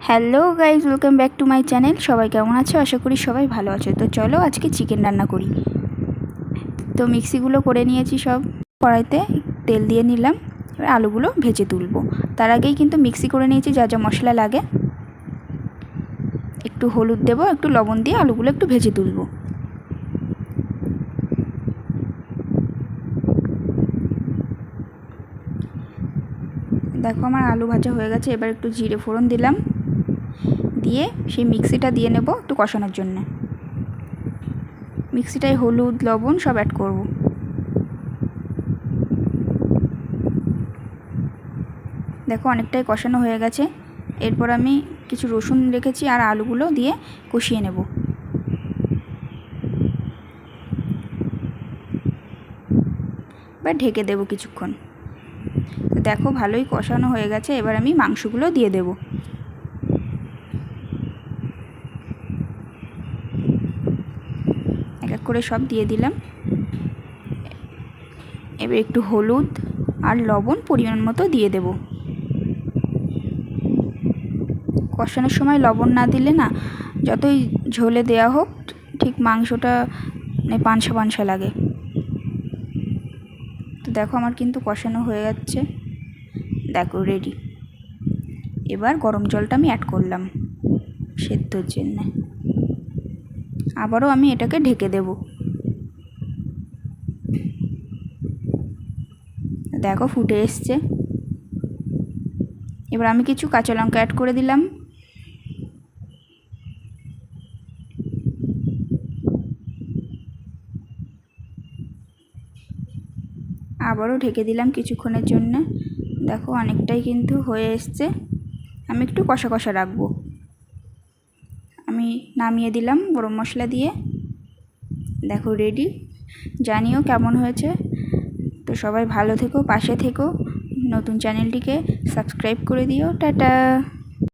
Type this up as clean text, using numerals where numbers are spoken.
Hello guys, welcome back to my channel. সবাই কেমন আছো? আশা করি সবাই ভালো আছো। তো চলো আজকে চিকেন রান্না করি। তো মিক্সিগুলো করে নিয়েছি, সব কড়াইতে তেল দিয়ে নিলাম। এবার আলুগুলো ভেজে তুলবো। তার আগেই কিন্তু মিক্সি করে নিয়েছি যা যা মশলা লাগে। একটু হলুদ দেবো, একটু লবণ দিয়ে আলুগুলো একটু ভেজে তুলবো। দেখো আমার আলু ভাজা হয়ে গেছে। এবার একটু জিরে ফোড়ন দিলাম, দিয়ে সেই মিক্সিটা দিয়ে নেব একটু কষানোর জন্যে। মিক্সিটায় হলুদ লবণ সব অ্যাড করব। দেখো অনেকটাই কষানো হয়ে গেছে। এরপর আমি কিছু রসুন রেখেছি আর আলুগুলো দিয়ে কষিয়ে নেব। এবার ঢেকে দেবো কিছুক্ষণ। দেখো ভালোই কষানো হয়ে গেছে। এবার আমি মাংসগুলো দিয়ে দেব। এক এক করে সব দিয়ে দিলাম। এবার একটু হলুদ আর লবণ পরিমাণ মতো দিয়ে দেব। কষানোর সময় লবণ না দিলে না, যতই ঝোলে দেওয়া হোক, ঠিক মাংসটা পানসা পানসা লাগে। তো দেখো আমার কিন্তু কষানো হয়ে যাচ্ছে। দেখো রেডি। এবার গরম জলটা আমি অ্যাড করলাম সেদ্ধর জন্য। আবারও আমি এটাকে ঢেকে দেব। দেখো ফুটে এসছে। এবার আমি কিছু কাঁচা লঙ্কা অ্যাড করে দিলাম। আবারও ঢেকে দিলাম কিছুক্ষণের জন্য। দেখো অনেকটাই কিন্তু হয়ে এসছে। আমি একটু কষা কষা রাখবো। আমি নামিয়ে দিলাম গরম মশলা দিয়ে। দেখো রেডি। জানিও কেমন হয়েছে। তো সবাই ভালো থেকো, পাশে থেকো, নতুন চ্যানেলটিকে সাবস্ক্রাইব করে দিও। টাটা।